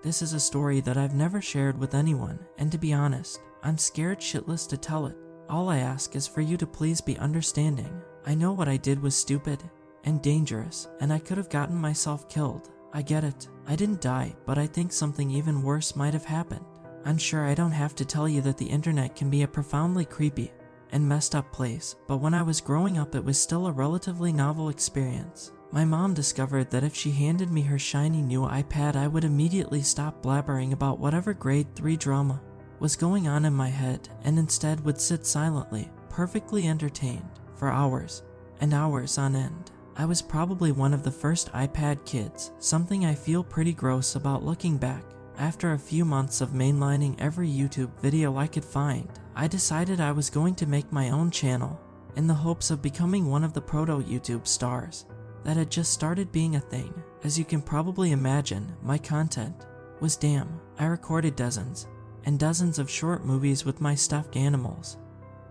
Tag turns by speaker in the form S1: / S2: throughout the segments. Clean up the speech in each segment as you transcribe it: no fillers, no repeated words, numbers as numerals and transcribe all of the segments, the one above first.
S1: This is a story that I've never shared with anyone, and to be honest, I'm scared shitless to tell it. All I ask is for you to please be understanding. I know what I did was stupid and dangerous, and I could have gotten myself killed. I get it. I didn't die, but I think something even worse might have happened. I'm sure I don't have to tell you that the internet can be a profoundly creepy and messed up place, but when I was growing up it was still a relatively novel experience. My mom discovered that if she handed me her shiny new iPad, I would immediately stop blabbering about whatever grade 3 drama was going on in my head, and instead would sit silently, perfectly entertained, for hours and hours on end. I was probably one of the first iPad kids, something I feel pretty gross about looking back. After a few months of mainlining every YouTube video I could find, I decided I was going to make my own channel, in the hopes of becoming one of the proto-YouTube stars that had just started being a thing. As you can probably imagine, my content was damn. I recorded dozens and dozens of short movies with my stuffed animals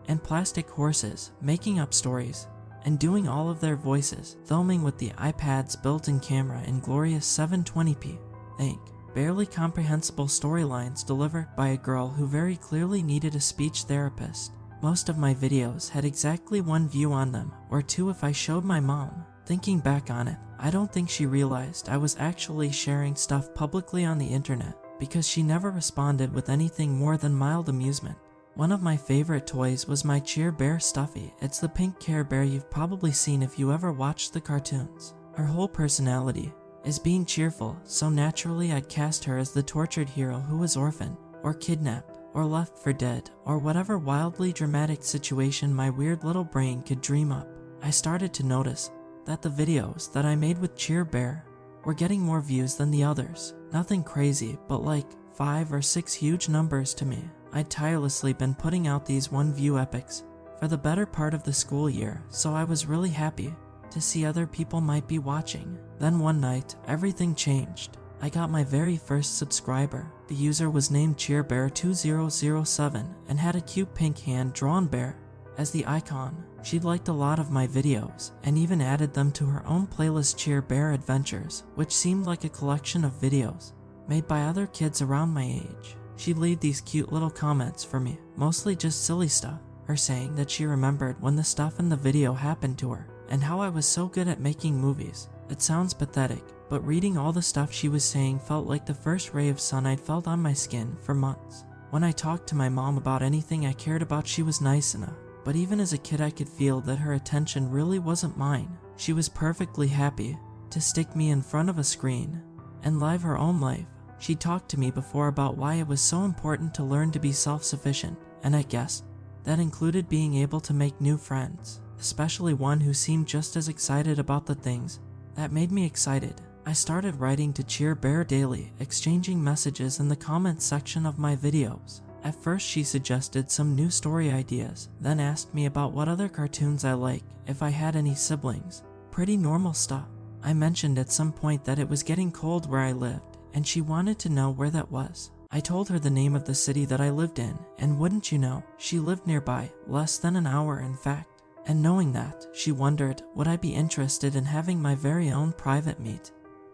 S1: and plastic horses, making up stories and doing all of their voices, filming with the iPad's built-in camera in glorious 720p. Think, barely comprehensible storylines delivered by a girl who very clearly needed a speech therapist. Most of my videos had exactly 1 view on them, or 2 if I showed my mom. Thinking back on it, I don't think she realized I was actually sharing stuff publicly on the internet, because she never responded with anything more than mild amusement. One of my favorite toys was my Cheer Bear stuffy. It's the pink Care Bear you've probably seen if you ever watched the cartoons. Her whole personality is being cheerful, so naturally I'd cast her as the tortured hero who was orphaned, or kidnapped, or left for dead, or whatever wildly dramatic situation my weird little brain could dream up. I started to notice that the videos that I made with Cheer Bear were getting more views than the others. Nothing crazy, but like 5 or 6 huge numbers to me. I'd tirelessly been putting out these 1-view epics for the better part of the school year, so I was really happy to see other people might be watching. Then one night, everything changed. I got my very first subscriber. The user was named CheerBear2007 and had a cute pink hand-drawn bear as the icon. She'd liked a lot of my videos and even added them to her own playlist, Cheer Bear Adventures, which seemed like a collection of videos made by other kids around my age. She'd leave these cute little comments for me, mostly just silly stuff, her saying that she remembered when the stuff in the video happened to her, and how I was so good at making movies. It sounds pathetic, but reading all the stuff she was saying felt like the first ray of sun I'd felt on my skin for months. When I talked to my mom about anything I cared about, she was nice enough, but even as a kid I could feel that her attention really wasn't mine. She was perfectly happy to stick me in front of a screen and live her own life. She talked to me before about why it was so important to learn to be self-sufficient, and I guessed that included being able to make new friends, especially one who seemed just as excited about the things that made me excited. I started writing to Cheer Bear daily, exchanging messages in the comments section of my videos. At first she suggested some new story ideas, then asked me about what other cartoons I like, if I had any siblings. Pretty normal stuff. I mentioned at some point that it was getting cold where I lived, and she wanted to know where that was. I told her the name of the city that I lived in, and wouldn't you know, she lived nearby, less than an hour in fact. And knowing that, she wondered, would I be interested in having my very own private meet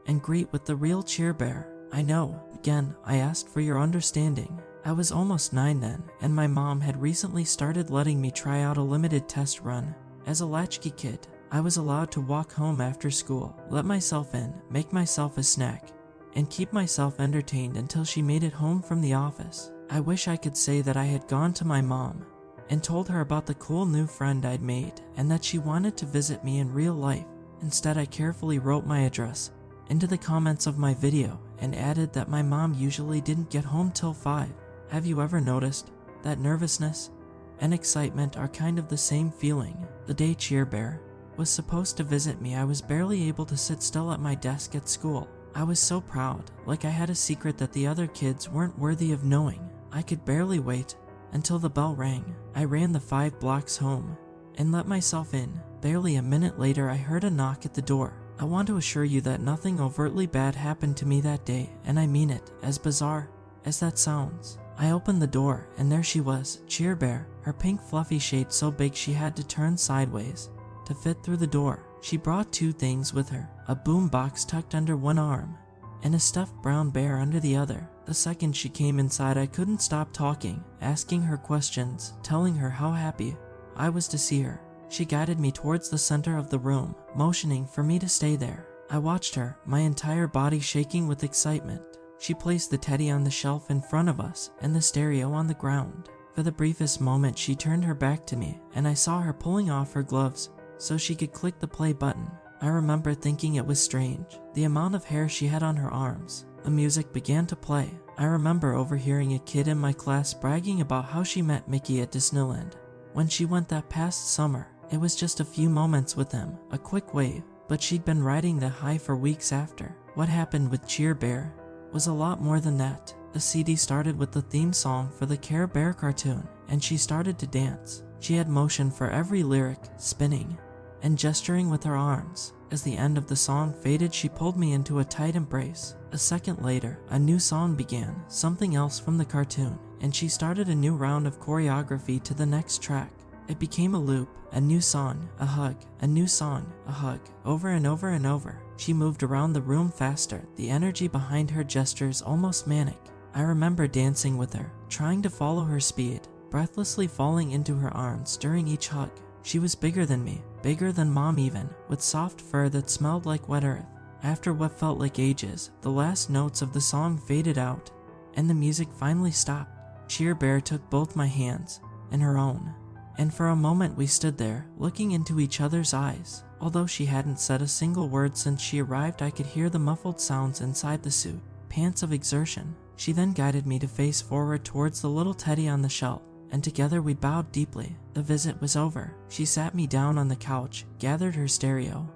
S1: and greet with the real Cheer Bear? I know. Again, I asked for your understanding. I was almost 9 then, and my mom had recently started letting me try out a limited test run. As a latchkey kid, I was allowed to walk home after school, let myself in, make myself a snack, and keep myself entertained until she made it home from the office. I wish I could say that I had gone to my mom and told her about the cool new friend I'd made and that she wanted to visit me in real life. Instead, I carefully wrote my address into the comments of my video and added that my mom usually didn't get home till 5. Have you ever noticed that nervousness and excitement are kind of the same feeling? The day Cheer Bear was supposed to visit me, I was barely able to sit still at my desk at school. I was so proud, like I had a secret that the other kids weren't worthy of knowing. I could barely wait until the bell rang. I ran the 5 blocks home and let myself in. Barely a minute later, I heard a knock at the door. I want to assure you that nothing overtly bad happened to me that day, and I mean it, as bizarre as that sounds. I opened the door, and there she was, Cheer Bear, her pink fluffy shade so big she had to turn sideways to fit through the door. She brought 2 things with her, a boom box tucked under one arm, and a stuffed brown bear under the other. The second she came inside, I couldn't stop talking, asking her questions, telling her how happy I was to see her. She guided me towards the center of the room, motioning for me to stay there. I watched her, my entire body shaking with excitement. She placed the teddy on the shelf in front of us and the stereo on the ground. For the briefest moment, she turned her back to me, and I saw her pulling off her gloves so she could click the play button. I remember thinking it was strange, the amount of hair she had on her arms. The music began to play. I remember overhearing a kid in my class bragging about how she met Mickey at Disneyland when she went that past summer. It was just a few moments with him, a quick wave, but she'd been riding the high for weeks after. What happened with Cheer Bear was a lot more than that. The CD started with the theme song for the Care Bear cartoon, and she started to dance. She had motion for every lyric, spinning and gesturing with her arms. As the end of the song faded, she pulled me into a tight embrace. A second later, a new song began, something else from the cartoon, and she started a new round of choreography to the next track. It became a loop, a new song, a hug, a new song, a hug, over and over and over. She moved around the room faster, the energy behind her gestures almost manic. I remember dancing with her, trying to follow her speed, breathlessly falling into her arms during each hug. She was bigger than me, bigger than Mom even, with soft fur that smelled like wet earth. After what felt like ages, the last notes of the song faded out, and the music finally stopped. Cheer Bear took both my hands in her own, and for a moment we stood there, looking into each other's eyes. Although she hadn't said a single word since she arrived, I could hear the muffled sounds inside the suit, pants of exertion. She then guided me to face forward towards the little teddy on the shelf, and together we bowed deeply. The visit was over. She sat me down on the couch, gathered her stereo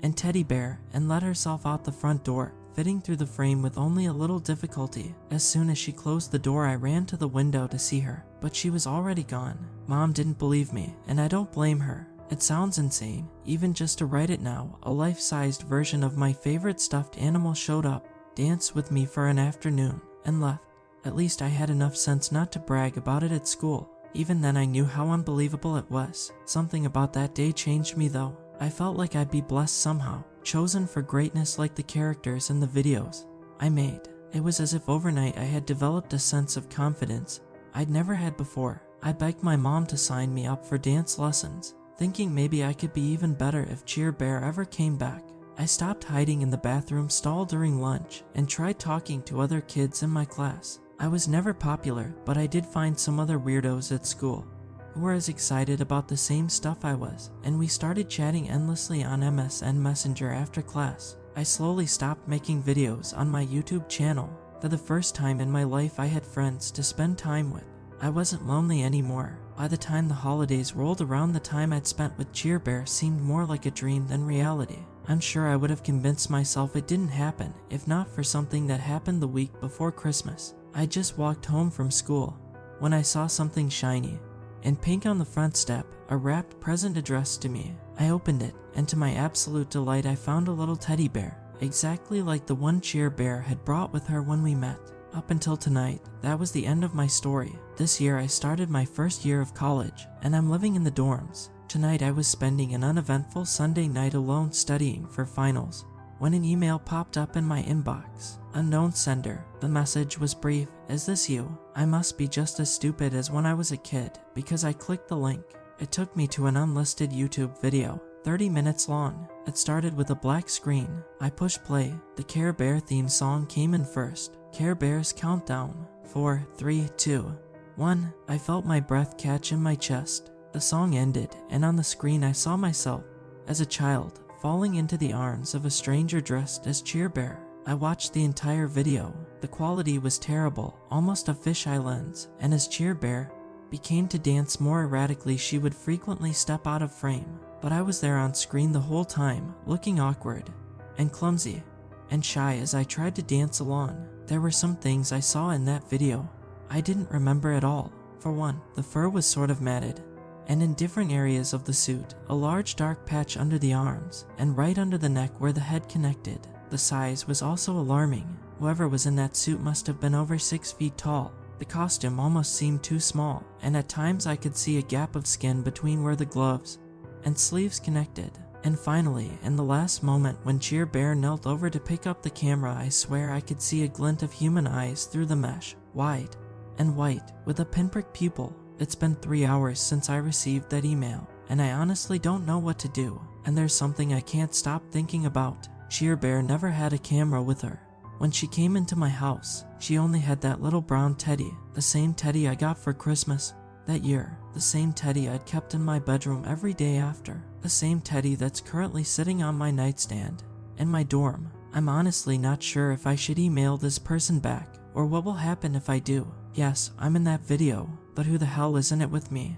S1: and teddy bear, and let herself out the front door, fitting through the frame with only a little difficulty. As soon as she closed the door, I ran to the window to see her, but she was already gone. Mom didn't believe me, and I don't blame her. It sounds insane, even just to write it now. A life-sized version of my favorite stuffed animal showed up, danced with me for an afternoon, and left. At least I had enough sense not to brag about it at school. Even then I knew how unbelievable it was. Something about that day changed me though. I felt like I'd be blessed somehow, chosen for greatness like the characters in the videos I made. It was as if overnight I had developed a sense of confidence I'd never had before. I begged my mom to sign me up for dance lessons, thinking maybe I could be even better if Cheer Bear ever came back. I stopped hiding in the bathroom stall during lunch and tried talking to other kids in my class. I was never popular, but I did find some other weirdos at school who were as excited about the same stuff I was, and we started chatting endlessly on MSN Messenger after class. I slowly stopped making videos on my YouTube channel. For the first time in my life, I had friends to spend time with. I wasn't lonely anymore. By the time the holidays rolled around, the time I'd spent with Cheer Bear seemed more like a dream than reality. I'm sure I would have convinced myself it didn't happen if not for something that happened the week before Christmas. I just walked home from school when I saw something shiny and pink on the front step, a wrapped present addressed to me. I opened it, and to my absolute delight I found a little teddy bear, exactly like the one Cheer Bear had brought with her when we met. Up until tonight, that was the end of my story. This year I started my first year of college, and I'm living in the dorms. Tonight I was spending an uneventful Sunday night alone studying for finals when an email popped up in my inbox. Unknown sender. The message was brief. Is this you? I must be just as stupid as when I was a kid, because I clicked the link. It took me to an unlisted YouTube video, 30 minutes long. It started with a black screen. I pushed play. The Care Bear theme song came in first. Care Bear's countdown. 4, 3, 2, 1. I felt my breath catch in my chest. The song ended, and on the screen I saw myself as a child falling into the arms of a stranger dressed as Cheer Bear. I watched the entire video. The quality was terrible, almost a fisheye lens, and as Cheer Bear began to dance more erratically, she would frequently step out of frame. But I was there on screen the whole time, looking awkward and clumsy and shy as I tried to dance along. There were some things I saw in that video I didn't remember at all. For one, the fur was sort of matted, and in different areas of the suit, a large dark patch under the arms, and right under the neck where the head connected. The size was also alarming. Whoever was in that suit must have been over 6 feet tall. The costume almost seemed too small, and at times I could see a gap of skin between where the gloves and sleeves connected. And finally, in the last moment when Cheer Bear knelt over to pick up the camera, I swear I could see a glint of human eyes through the mesh, wide and white, with a pinprick pupil. It's been 3 hours since I received that email, and I honestly don't know what to do, and there's something I can't stop thinking about. Cheer Bear never had a camera with her. When she came into my house, she only had that little brown teddy, the same teddy I got for Christmas that year, the same teddy I'd kept in my bedroom every day after, the same teddy that's currently sitting on my nightstand in my dorm. I'm honestly not sure if I should email this person back, or what will happen if I do. Yes, I'm in that video, but who the hell is in it with me?